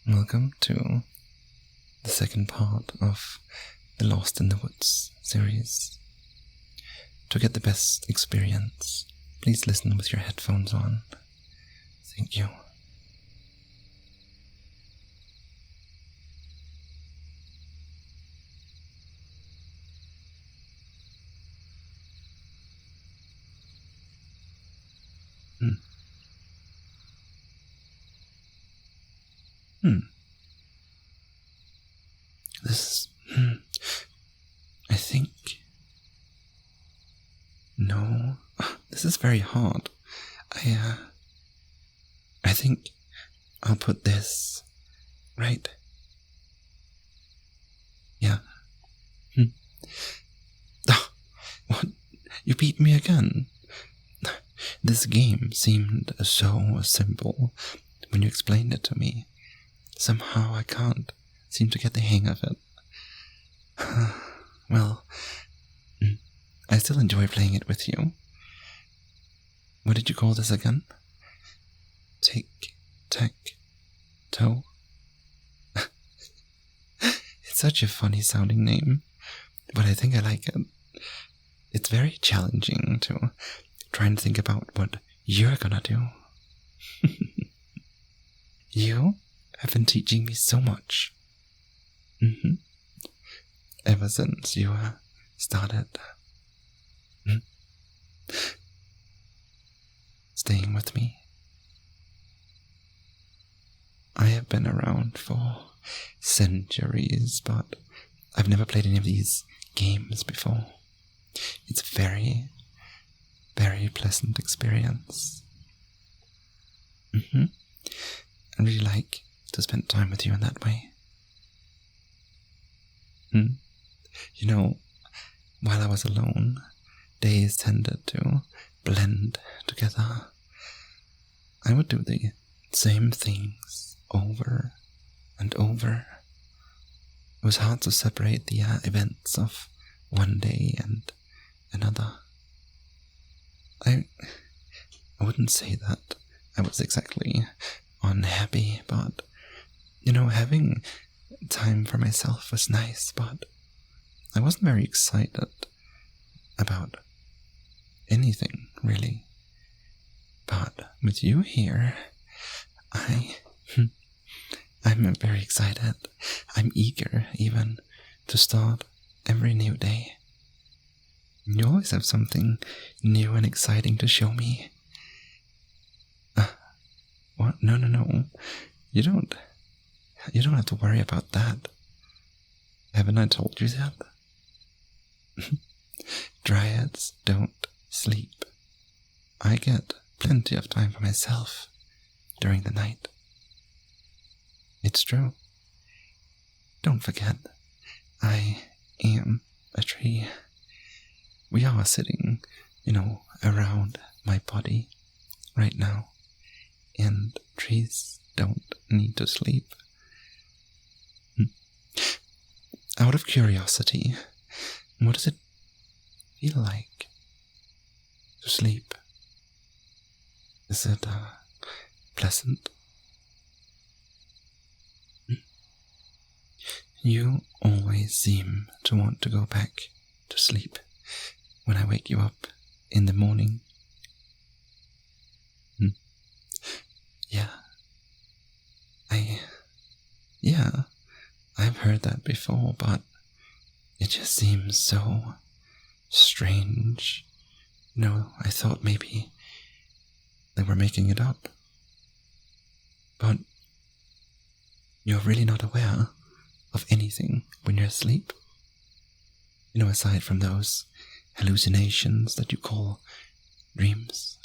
Welcome to the second part of the Lost in the Woods series. To get the best experience, please listen with your headphones on. Thank you. This, I think, no, this is very hard. I think I'll put this right. Yeah. Oh, what? You beat me again? This game seemed so simple when you explained it to me. Somehow I can't seem to get the hang of it. Well, I still enjoy playing it with you. What did you call this again? Tic-tac-toe? It's such a funny sounding name, but I think I like it. It's very challenging to try and think about what you're gonna do. You have been teaching me so much. Ever since you started staying with me. I have been around for centuries, but I've never played any of these games before. It's a very, very pleasant experience. I really like to spend time with you in that way. You know, while I was alone, days tended to blend together. I would do the same things over and over. It was hard to separate the events of one day and another. I wouldn't say that I was exactly unhappy, but, having time for myself was nice, but I wasn't very excited about anything, really. But with you here, I'm very excited. I'm eager, even, to start every new day. You always have something new and exciting to show me. What? No. You don't have to worry about that. Haven't I told you that? Dryads don't sleep. I get plenty of time for myself during the night. It's true. Don't forget, I am a tree. We are sitting, around my body right now, and trees don't need to sleep. Out of curiosity, what does it feel like to sleep? Is it pleasant? You always seem to want to go back to sleep when I wake you up in the morning. Yeah, I've heard that before, but it just seems so strange. I thought maybe they were making it up. But you're really not aware of anything when you're asleep? Aside from those hallucinations that you call dreams?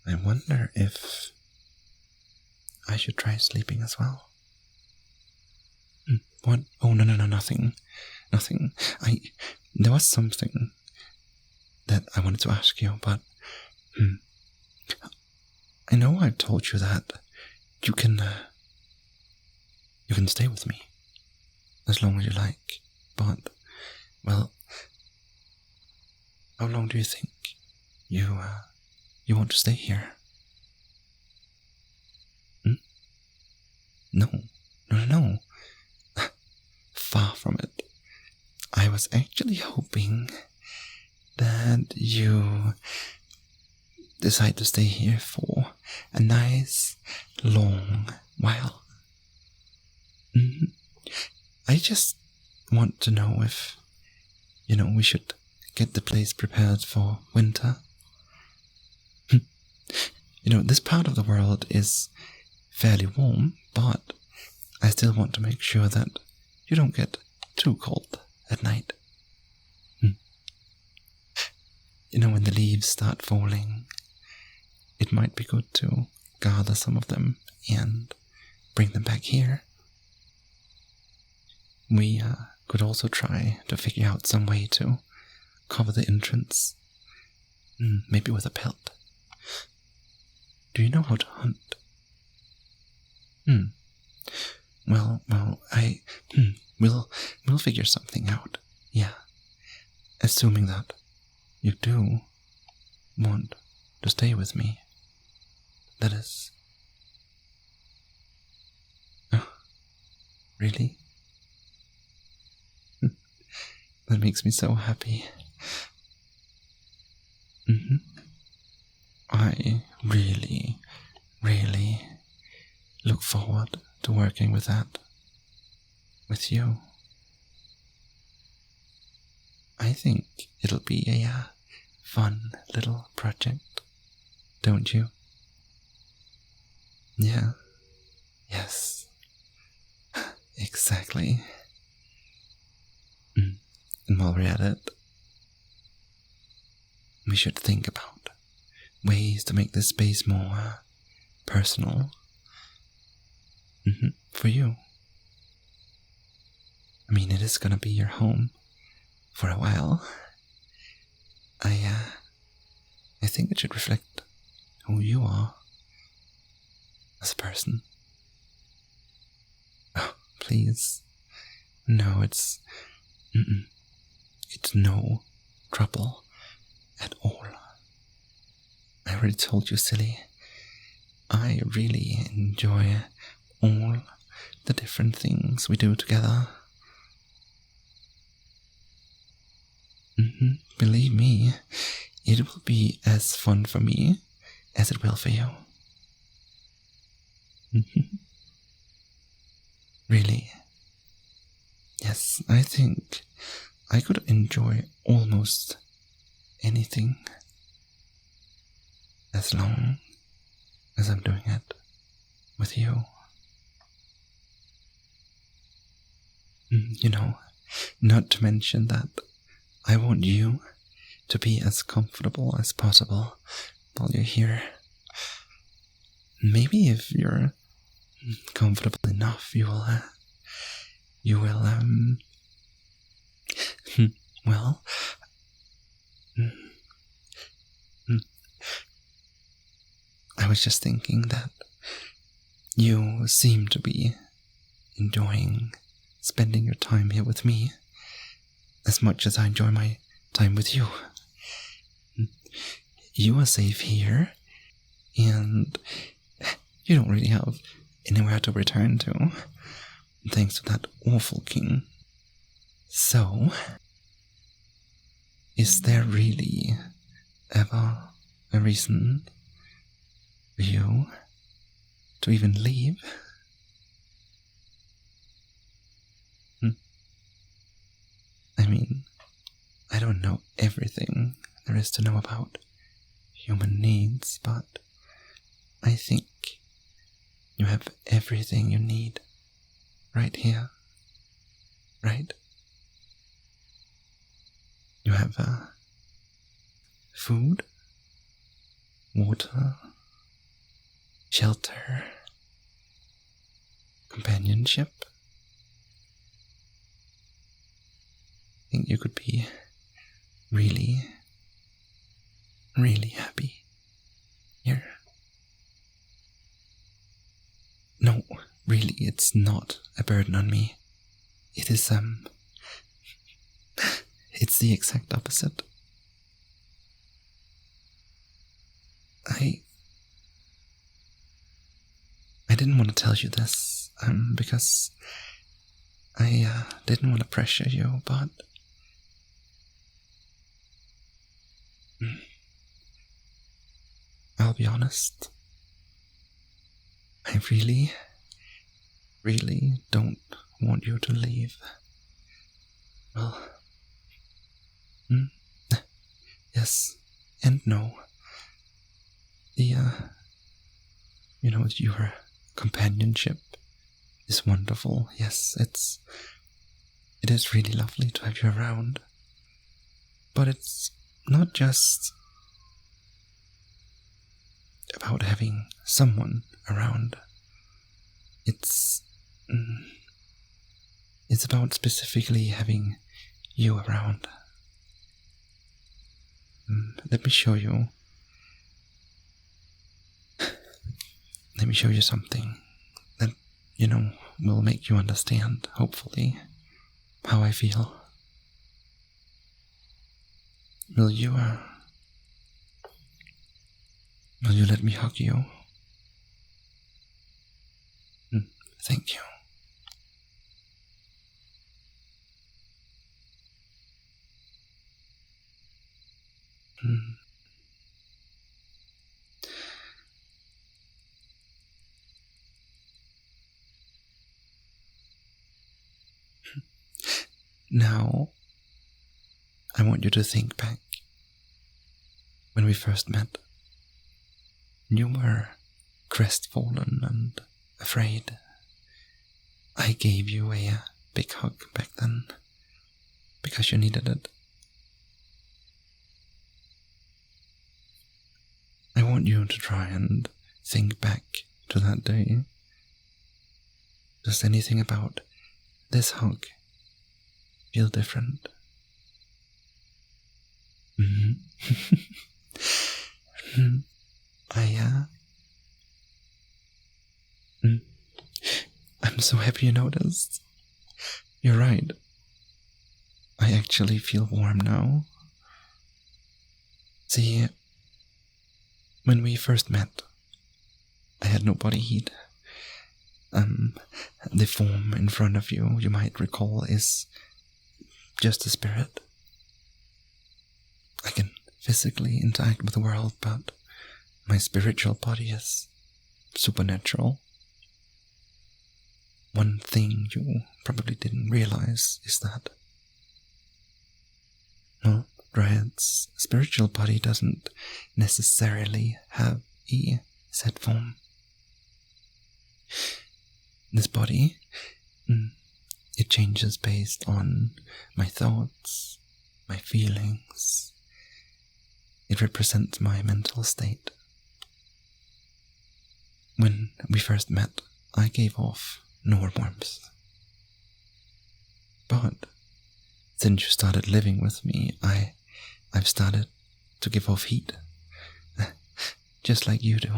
I wonder if I should try sleeping as well. What? Oh, no, nothing. There was something that I wanted to ask you, but I know I've told you that you can stay with me as long as you like, but, well, how long do you think you want to stay here? No, no, no, no. Far from it. I was actually hoping that you decide to stay here for a nice, long while. I just want to know if, we should get the place prepared for winter. This part of the world is fairly warm, but I still want to make sure that you don't get too cold at night. When the leaves start falling, it might be good to gather some of them and bring them back here. We could also try to figure out some way to cover the entrance. Maybe with a pelt. Do you know how to hunt? Well, we'll figure something out. Yeah. Assuming that you do want to stay with me. That is. Oh, really? That makes me so happy. I really, really look forward to working with that. With you. I think it'll be a fun little project, don't you? Yeah. Yes. Exactly. And while we're at it, we should think about ways to make this space more personal. For you. I mean, it is gonna be your home for a while. I think it should reflect who you are as a person. Oh, please. No, it's no trouble at all. I already told you, silly. I really enjoy all the different things we do together. Believe me, it will be as fun for me as it will for you. Really. Yes, I think I could enjoy almost anything as long as I'm doing it with you. Not to mention that I want you to be as comfortable as possible while you're here. Maybe if you're comfortable enough, you will, well, I was just thinking that you seem to be enjoying spending your time here with me as much as I enjoy my time with you. You are safe here, and you don't really have anywhere to return to, thanks to that awful king. So, is there really ever a reason for you to even leave? I mean, I don't know everything there is to know about human needs, but I think you have everything you need right here, right? You have food, water, shelter, companionship. I think you could be really, really happy here. No, really, it's not a burden on me. It is, it's the exact opposite. I didn't want to tell you this because I didn't want to pressure you, but I'll be honest. I really, really don't want you to leave. Well, yes and no. Your companionship is wonderful. Yes, it is really lovely to have you around. But it's not just about having someone around. It's about specifically having you around. Let me show you. Let me show you something that, will make you understand, hopefully, how I feel. Will you let me hug you? Thank you. Now, I want you to think back when we first met. You were crestfallen and afraid. I gave you a big hug back then because you needed it. I want you to try and think back to that day. Does anything about this hug feel different? I'm so happy you noticed. You're right. I actually feel warm now. See, when we first met, I had no body heat. The form in front of you, you might recall, is just a spirit. I can physically interact with the world, but my spiritual body is supernatural. One thing you probably didn't realize is that, well, Dryad's spiritual body doesn't necessarily have a set form. This body, it changes based on my thoughts, my feelings. It represents my mental state. When we first met, I gave off no warmth. But since you started living with me, I've started to give off heat. Just like you do.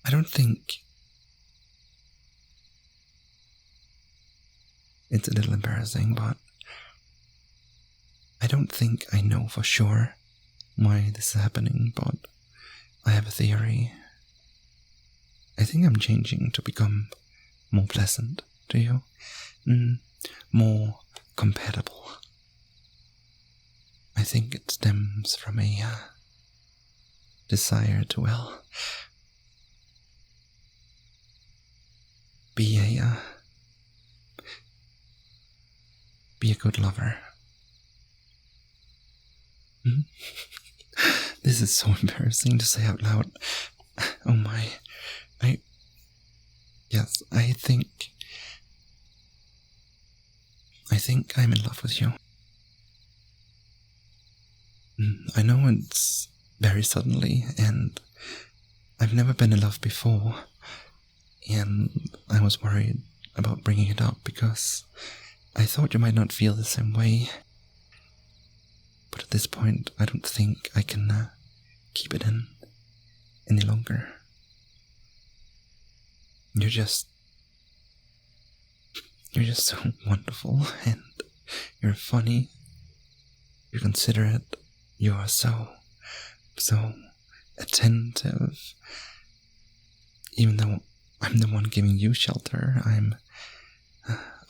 I don't think it's a little embarrassing, but I don't think I know for sure why this is happening, but I have a theory. I think I'm changing to become more pleasant to you, more compatible. I think it stems from a desire to, well, be a good lover. This is so embarrassing to say out loud. Oh my. Yes, I think I'm in love with you. I know it's very suddenly, and I've never been in love before, and I was worried about bringing it up because I thought you might not feel the same way. But at this point, I don't think I can keep it in any longer. You're just so wonderful, and you're funny, you're considerate, you are so so attentive. Even though I'm the one giving you shelter,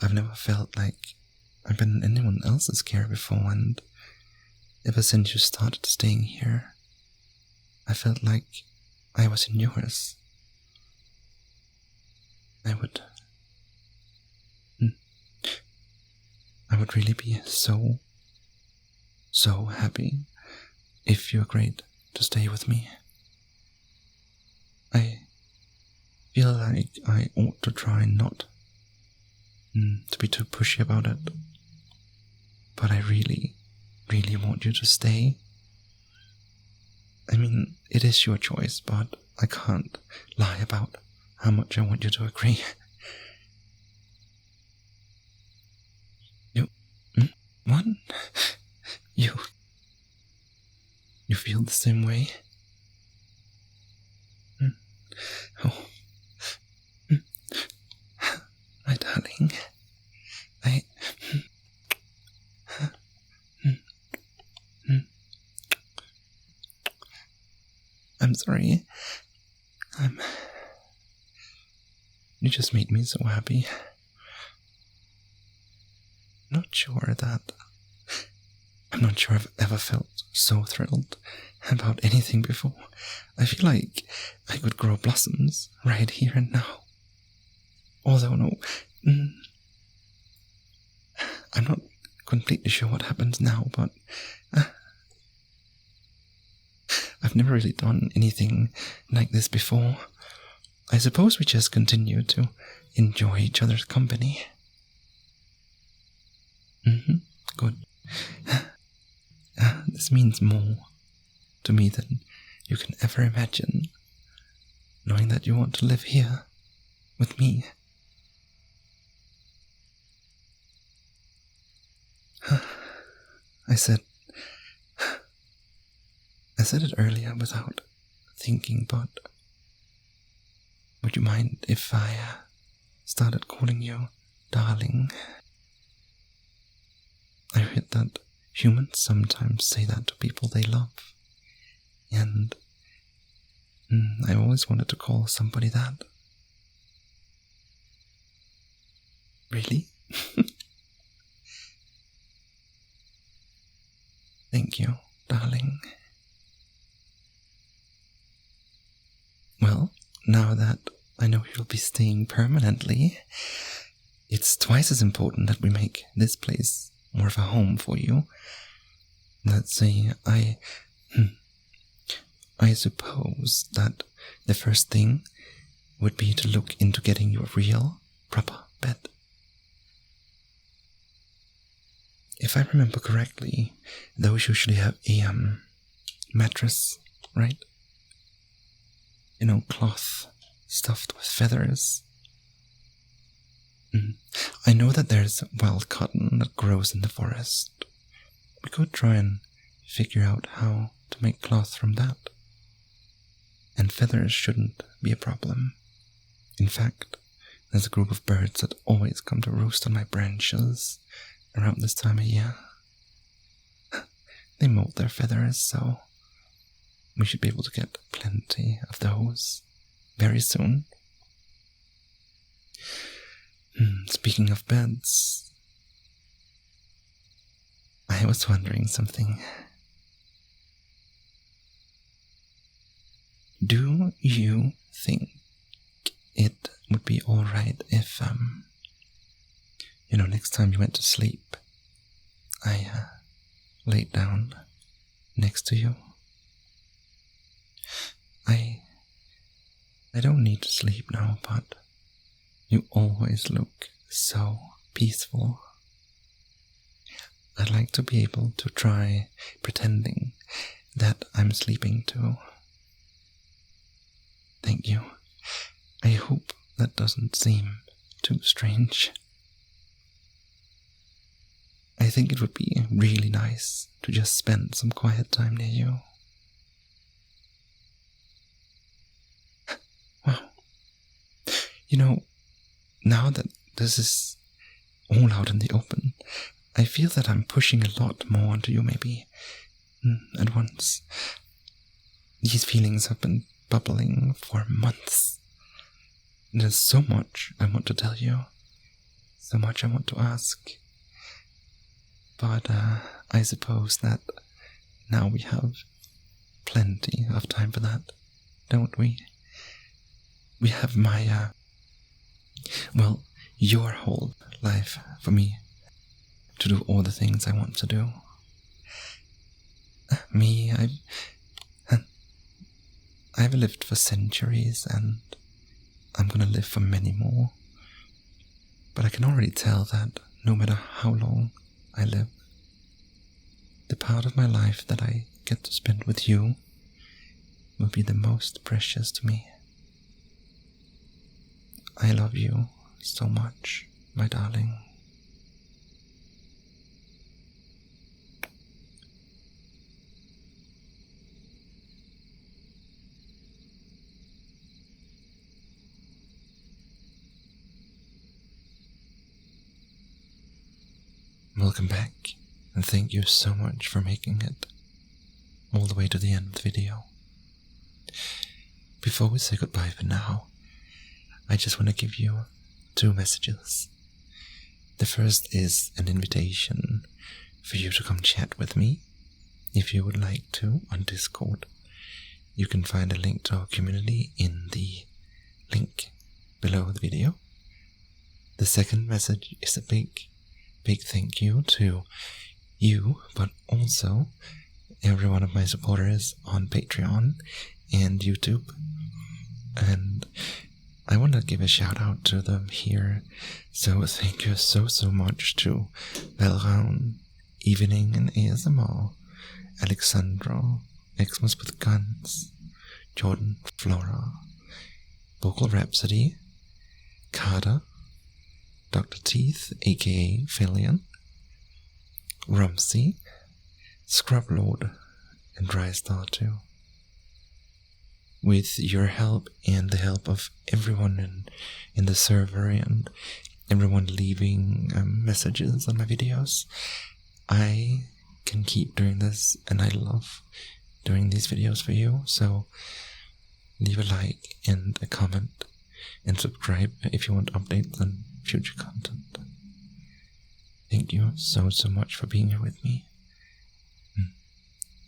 I've never felt like I've been in anyone else's care before, and ever since you started staying here, I felt like I was in yours. I would really be so happy if you agreed to stay with me. I feel like I ought to try not to be too pushy about it, but I really want you to stay. I mean, it is your choice, but I can't lie about how much I want you to agree. What? You feel the same way? Oh. My darling. I'm sorry. You just made me so happy. I'm not sure I've ever felt so thrilled about anything before. I feel like I could grow blossoms right here and now. Although, no, I'm not completely sure what happens now, but I've never really done anything like this before. I suppose we just continue to enjoy each other's company. Good. This means more to me than you can ever imagine, knowing that you want to live here with me. I said it earlier without thinking, but would you mind if I started calling you darling? I heard that humans sometimes say that to people they love, and I always wanted to call somebody that. Really? Thank you, darling. Well, now that I know you'll be staying permanently, it's twice as important that we make this place more of a home for you. Let's say I suppose that the first thing would be to look into getting you a real, proper bed. If I remember correctly, those usually have a mattress, right? You know, cloth stuffed with feathers. I know that there's wild cotton that grows in the forest. We could try and figure out how to make cloth from that. And feathers shouldn't be a problem. In fact, there's a group of birds that always come to roost on my branches around this time of year. They molt their feathers, so we should be able to get plenty of those very soon. Speaking of beds, I was wondering something. Do you think it would be alright if, next time you went to sleep, I laid down next to you? I don't need to sleep now, but you always look so peaceful. I'd like to be able to try pretending that I'm sleeping too. Thank you. I hope that doesn't seem too strange. I think it would be really nice to just spend some quiet time near you. Wow. Now that this is all out in the open, I feel that I'm pushing a lot more onto you maybe at once. these feelings have been bubbling for months. There's so much I want to tell you, so much I want to ask. But I suppose that now we have plenty of time for that, don't we? We have my, your whole life for me to do all the things I want to do. I've lived for centuries, and I'm gonna live for many more. But I can already tell that no matter how long I live, the part of my life that I get to spend with you will be the most precious to me. I love you so much, my darling. Welcome back, and thank you so much for making it all the way to the end of the video. Before we say goodbye for now, I just want to give you 2 messages. The first is an invitation for you to come chat with me, if you would like to, on Discord. You can find a link to our community in the link below the video. The second message is a big thank you to you, but also every one of my supporters on Patreon and YouTube. And I want to give a shout out to them here. So thank you so much to Belraun, Evening and ASMR, Alexandra, Xmas with Guns, Jordan Flora, Vocal Rhapsody, Carter, Dr. Teeth, aka Philian, Rumsey, Scrublord, and Drystar too. With your help and the help of everyone in the server and everyone leaving messages on my videos, I can keep doing this, and I love doing these videos for you. So leave a like and a comment and subscribe if you want updates on future content. Thank you so much for being here with me.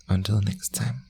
Until next time.